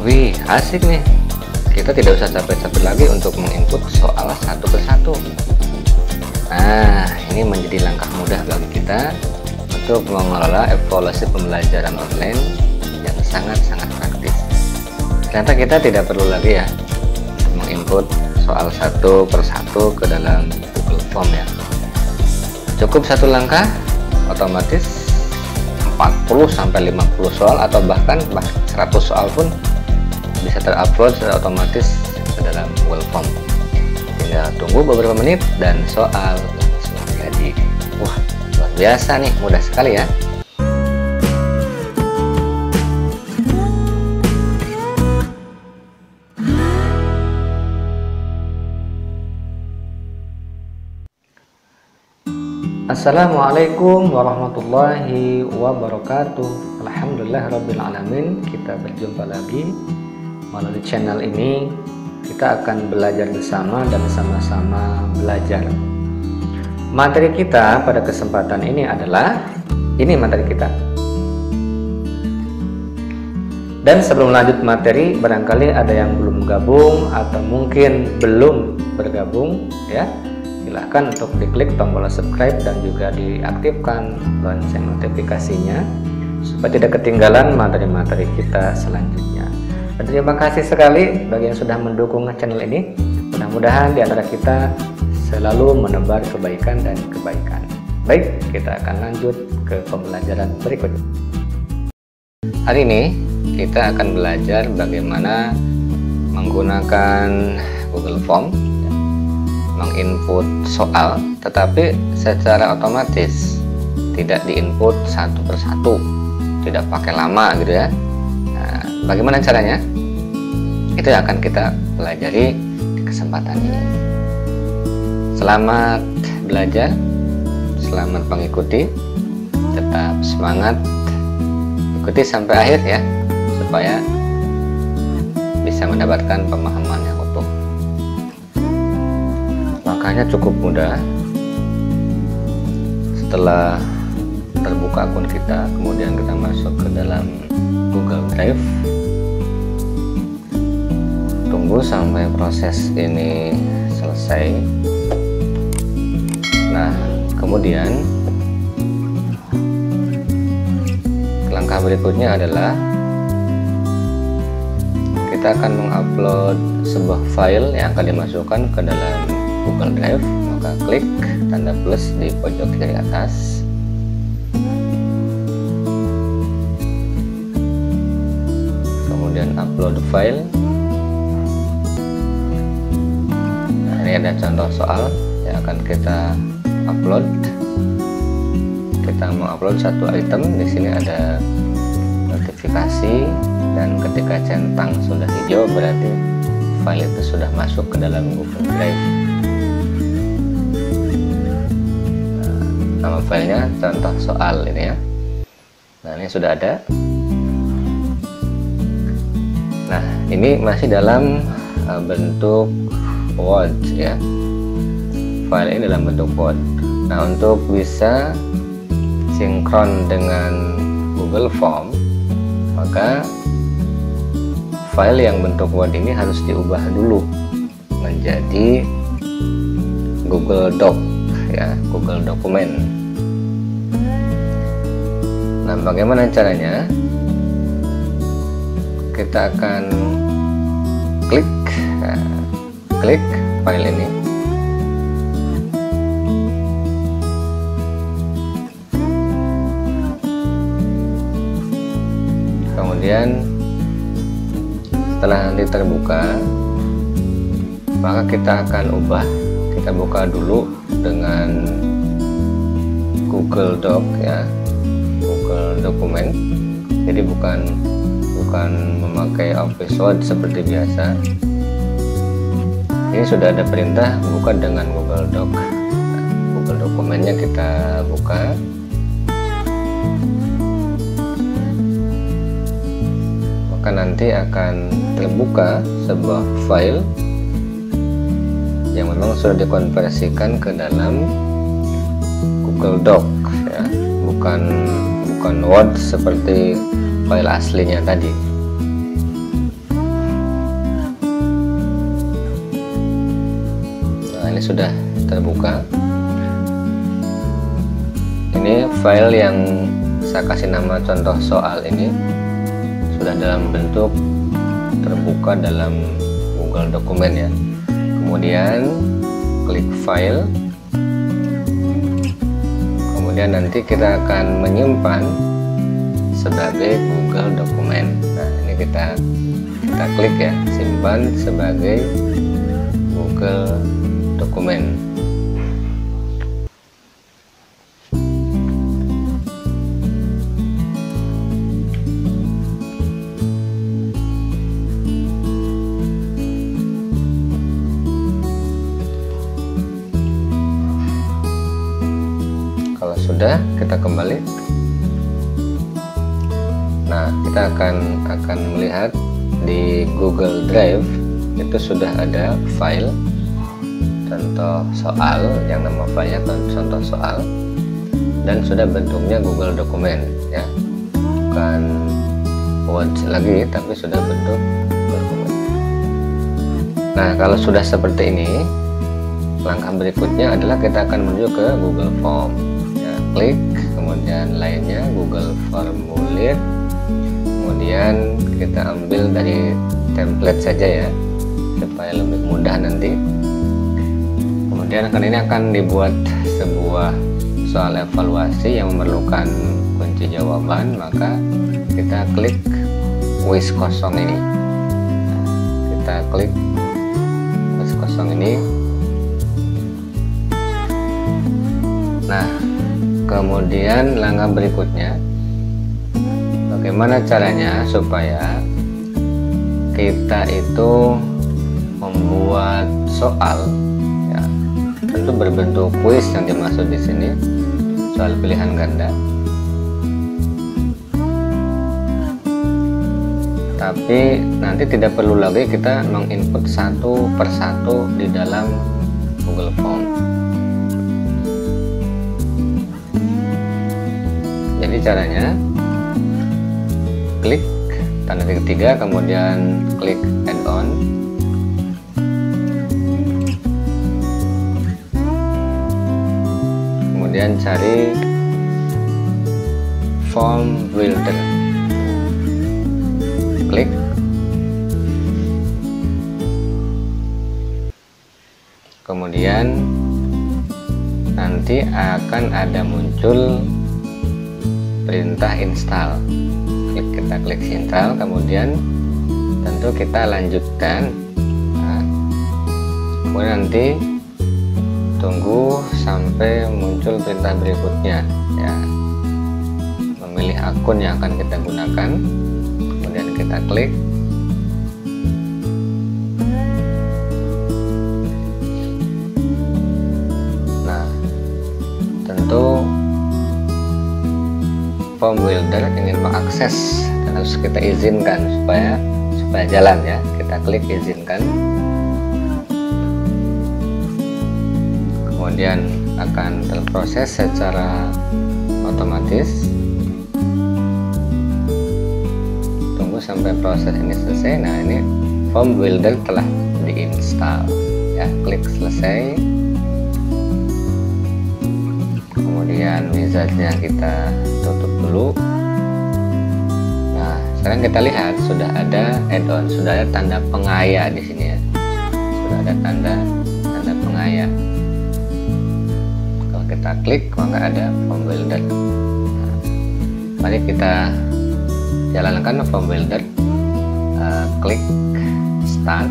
Wih, asik nih. Kita tidak usah capek-capek lagi untuk menginput soal satu persatu. Nah, ini menjadi langkah mudah bagi kita untuk mengelola evaluasi pembelajaran online yang sangat-sangat praktis. Ternyata kita tidak perlu lagi ya menginput soal satu persatu ke dalam Google Form ya. Cukup satu langkah, otomatis 40-50 soal atau bahkan 100 soal pun bisa terupload secara otomatis ke dalam Google Form. Tinggal tunggu beberapa menit dan soal langsung jadi. Wah, luar biasa nih, mudah sekali ya. Assalamualaikum warahmatullahi wabarakatuh. Alhamdulillahirrabbilalamin. Kita berjumpa lagi melalui channel ini. Kita akan belajar bersama dan sama-sama belajar. Materi kita pada kesempatan ini adalah materi kita. Dan sebelum lanjut materi, barangkali ada yang belum gabung atau mungkin belum bergabung ya. Silahkan untuk diklik tombol subscribe dan juga diaktifkan lonceng notifikasinya supaya tidak ketinggalan materi-materi kita selanjutnya. Dan terima kasih sekali bagi yang sudah mendukung channel ini. Mudah-mudahan di antara kita selalu menebar kebaikan dan kebaikan. Baik, kita akan lanjut ke pembelajaran berikutnya. Hari ini kita akan belajar bagaimana menggunakan Google Form menginput soal, tetapi secara otomatis, tidak diinput satu persatu, tidak pakai lama gitu ya. Nah, bagaimana caranya? Itu yang akan kita pelajari di kesempatan ini. Selamat belajar, selamat mengikuti, tetap semangat, ikuti sampai akhir ya, supaya bisa mendapatkan pemahaman yang utuh. Makanya cukup mudah. Setelah terbuka akun kita, kemudian kita masuk ke dalam Google Drive, tunggu sampai proses ini selesai. Nah, kemudian langkah berikutnya adalah kita akan mengupload sebuah file yang akan dimasukkan ke dalam Google Drive. Maka klik tanda plus di pojok kiri atas, kemudian upload file. Nah, ini ada contoh soal yang akan kita upload. Kita mau upload satu item. Di sini ada notifikasi, dan ketika centang sudah hijau berarti file itu sudah masuk ke dalam Google Drive. Nama filenya contoh soal ini ya. Nah, ini sudah ada. Nah, ini masih dalam bentuk Word ya. File ini dalam bentuk Word. Nah, untuk bisa sinkron dengan Google Form, maka file yang bentuk Word ini harus diubah dulu menjadi Google Doc ya, Google Dokumen. Nah, bagaimana caranya? Kita akan klik file ini. Kemudian setelah nanti terbuka, maka kita akan ubah. Kita buka dulu dengan Google Doc ya, Google Dokumen. Jadi bukan memakai Office Word seperti biasa. Ini sudah ada perintah buka dengan Google Doc. Nah, Google Dokumennya kita buka. Maka nanti akan terbuka sebuah file yang memang sudah dikonversikan ke dalam Google Doc ya, bukan Word seperti file aslinya tadi. sudah terbuka. Ini file yang saya kasih nama contoh soal ini sudah dalam bentuk terbuka dalam Google Dokumen ya. Kemudian klik file, kemudian nanti kita akan menyimpan sebagai Google Dokumen. Nah, ini kita klik ya, simpan sebagai Google Dokumen. Kalau sudah, kita kembali. Nah, kita akan melihat di Google Drive itu sudah ada file contoh soal yang nama filenya contoh soal, dan sudah bentuknya Google Dokumen ya, bukan Word lagi tapi sudah bentuk dokumen. Nah, kalau sudah seperti ini, langkah berikutnya adalah kita akan menuju ke Google Form ya. Klik, kemudian lainnya Google Formulir, kemudian kita ambil dari template saja ya, supaya lebih mudah nanti. Kemudian ini akan dibuat sebuah soal evaluasi yang memerlukan kunci jawaban, maka kita klik kuis kosong ini. Kita klik kuis kosong ini. Nah, kemudian langkah berikutnya, bagaimana caranya supaya kita itu membuat soal ya, tentu berbentuk kuis yang dimaksud di sini, soal pilihan ganda. Tapi nanti tidak perlu lagi kita menginput satu persatu di dalam Google Form. Jadi caranya, klik tanda titik 3, kemudian klik add-on, kemudian cari Form Builder, klik, kemudian nanti akan ada muncul perintah install. Kita klik install, kemudian tentu kita lanjutkan. Nah, kemudian nanti tunggu sampai muncul perintah berikutnya ya, memilih akun yang akan kita gunakan, kemudian kita klik. Nah, tentu Form Builder ingin mengakses dan harus kita izinkan supaya jalan ya. Kita klik izinkan, kemudian akan terproses secara otomatis. Tunggu sampai proses ini selesai. Nah, ini Form Builder telah diinstal ya, klik selesai. Kemudian wizardnya kita tutup dulu. Nah, sekarang kita lihat sudah ada add-on, sudah ada tanda pengaya di sini ya, sudah ada tanda pengaya. Kalau kita klik maka ada Form Builder. Nah, mari kita jalankan Form Builder. Klik Start,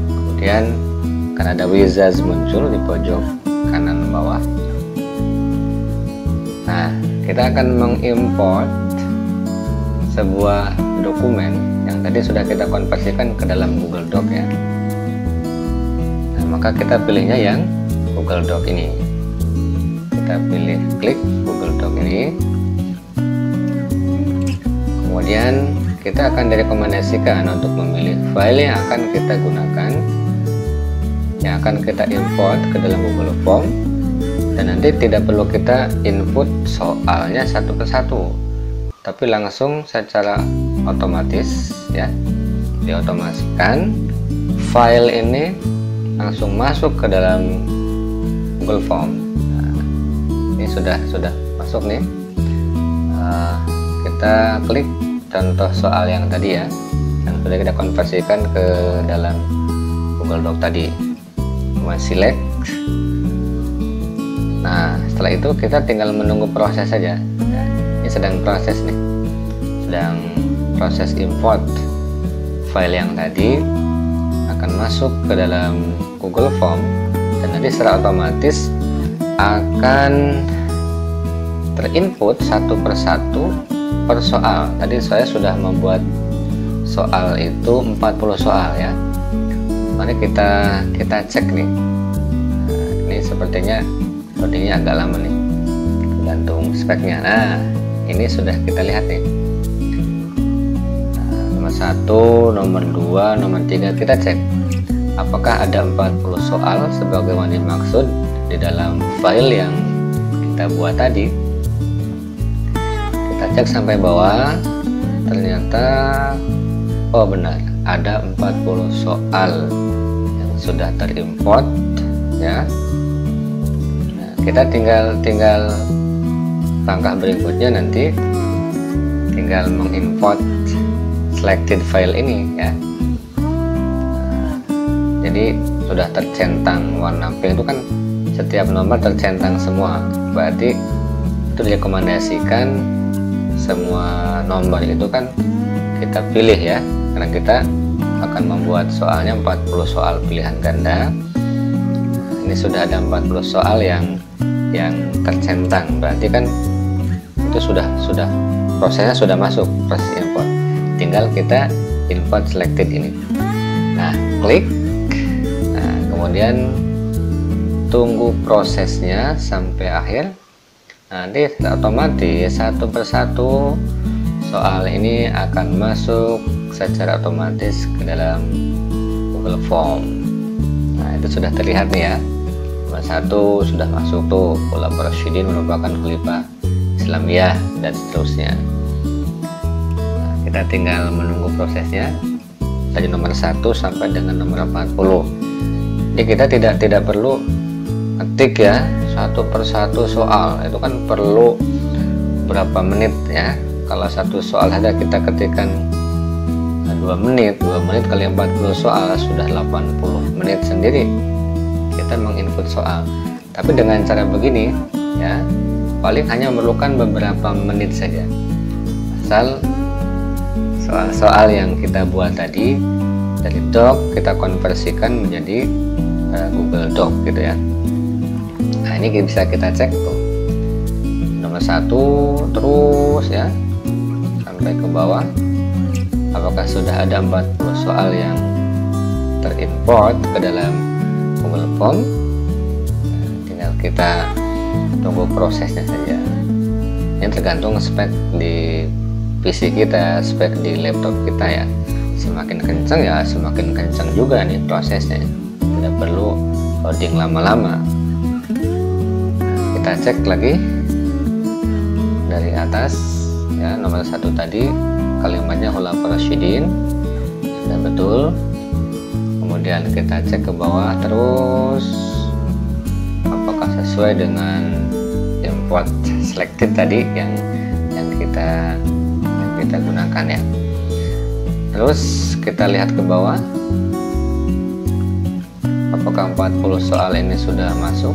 kemudian akan ada wizard muncul di pojok kanan bawah. Nah, kita akan mengimport sebuah dokumen yang tadi sudah kita konversikan ke dalam Google Doc ya. Nah, maka kita pilihnya yang Google Doc ini. Kita pilih, klik Google Doc ini. Kemudian kita akan direkomendasikan untuk memilih file yang akan kita gunakan, yang akan kita import ke dalam Google Form, dan nanti tidak perlu kita input soalnya satu persatu, tapi langsung secara otomatis ya, diotomasikan file ini langsung masuk ke dalam Google Form. Nah, ini sudah masuk nih. Kita klik contoh soal yang tadi ya, yang sudah kita konversikan ke dalam Google Doc tadi. Select. Nah, setelah itu kita tinggal menunggu proses saja. Nah, ini sedang proses nih, sedang proses import file yang tadi akan masuk ke dalam Google Form, dan nanti secara otomatis akan terinput satu persatu per soal. Tadi saya sudah membuat soal itu 40 soal ya. Mari kita cek nih. Nah, ini sepertinya loadingnya agak lama nih, tergantung speknya. Nah, ini sudah kita lihat nih. Nah, nomor 1, nomor 2, nomor 3 kita cek apakah ada 40 soal sebagaimana dimaksud di dalam file yang kita buat tadi. Kita cek sampai bawah, ternyata oh benar, ada 40 soal yang sudah terimport ya. Nah, kita tinggal langkah berikutnya nanti tinggal mengimport selected file ini ya. Nah, jadi sudah tercentang warna pink itu kan setiap nomor tercentang semua, berarti itu direkomendasikan semua nomor itu kan kita pilih ya, karena kita akan membuat soalnya 40 soal pilihan ganda. Ini sudah ada 40 soal yang tercentang, berarti kan itu sudah prosesnya sudah masuk, proses import. Tinggal kita import selected ini. Nah, klik. Nah, kemudian tunggu prosesnya sampai akhir. Nanti otomatis satu persatu soal ini akan masuk secara otomatis ke dalam Google Form. Nah, itu sudah terlihat nih ya. Nomor 1 sudah masuk tuh, Khalifah Rasyidin merupakan khalifah Islamiyah dan seterusnya. Nah, kita tinggal menunggu prosesnya dari nomor 1 sampai dengan nomor 40. Jadi kita tidak perlu ketik ya satu persatu soal, itu kan perlu berapa menit ya. Kalau satu soal ada kita ketikkan 2 menit kali 40 soal sudah 80 menit sendiri kita menginput soal. Tapi dengan cara begini ya, paling hanya memerlukan beberapa menit saja, asal soal-soal yang kita buat tadi dari Doc kita konversikan menjadi Google Doc gitu ya. Nah, ini bisa kita cek tuh nomor 1 terus ya sampai ke bawah, apakah sudah ada 40 soal yang terimport ke dalam Google Form. Tinggal kita tunggu prosesnya saja. Ini tergantung spek di PC kita, spek di laptop kita ya. Semakin kencang ya semakin kencang juga nih prosesnya, tidak perlu loading lama-lama. Kita cek lagi dari atas ya, nomor 1 tadi kalimatnya Khalifah Rasyidin sudah betul. Kemudian kita cek ke bawah terus apakah sesuai dengan import selected tadi yang kita gunakan ya. Terus kita lihat ke bawah apakah 40 soal ini sudah masuk.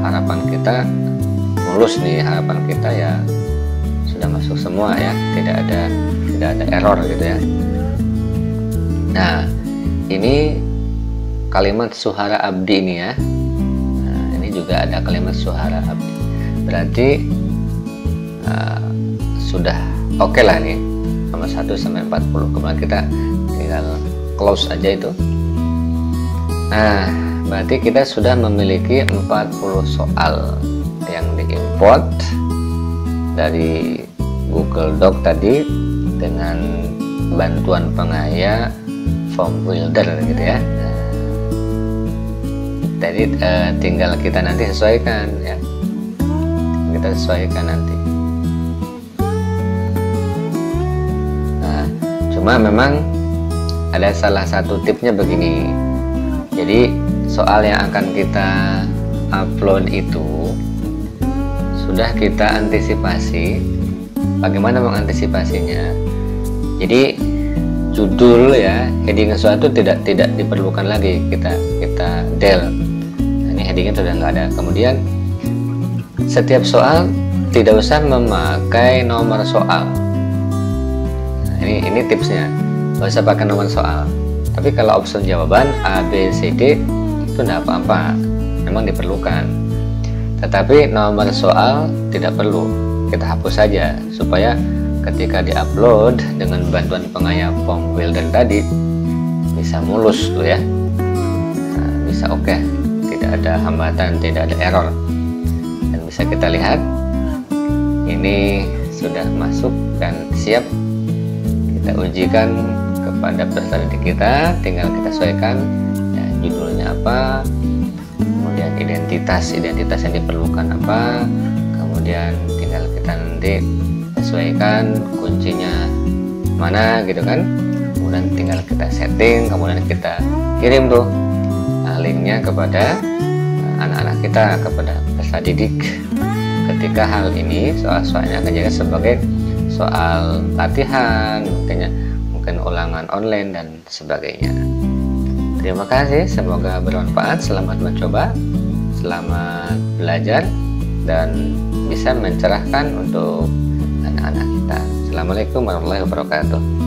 Harapan kita mulus nih, harapan kita ya sudah masuk semua ya, tidak ada error gitu ya. Nah, ini kalimat Suhara Abdi ini ya. Nah, ini juga ada kalimat Suhara Abdi, berarti sudah oke lah nih nomor 1 sampai 40. Kemudian kita tinggal close aja itu. Nah, berarti kita sudah memiliki 40 soal yang diimport dari Google Doc tadi dengan bantuan pengaya form builder gitu ya. Jadi tinggal kita nanti sesuaikan ya, kita sesuaikan nanti. Nah, cuma memang ada salah satu tipsnya begini. Jadi soal yang akan kita upload itu sudah kita antisipasi. Bagaimana mengantisipasinya? Jadi judul ya, heading soal itu tidak diperlukan lagi, kita del. Nah, ini headingnya sudah nggak ada. Kemudian setiap soal tidak usah memakai nomor soal. Nah, ini tipsnya, nggak usah pakai nomor soal. Tapi kalau opsi jawaban A, B, C, D itu tidak apa-apa, memang diperlukan. Tetapi nomor soal tidak perlu, kita hapus saja supaya ketika diupload dengan bantuan pengayap form builder tadi bisa mulus tuh ya. Nah, bisa oke, tidak ada hambatan, tidak ada error, dan bisa kita lihat ini sudah masuk dan siap kita ujikan kepada peserta didik kita. Tinggal kita sesuaikan ya, judulnya apa, kemudian identitas yang diperlukan apa, kemudian tinggal kita nanti sesuaikan kuncinya mana gitu kan, kemudian tinggal kita setting, kemudian kita kirim tuh linknya kepada anak-anak kita, kepada peserta didik. Ketika hal ini soal-soalnya akan jadi sebagai soal latihan, mungkin ulangan online dan sebagainya. Terima kasih, semoga bermanfaat. Selamat mencoba, selamat belajar, dan bisa mencerahkan untuk anak-anak kita. Assalamualaikum warahmatullahi wabarakatuh.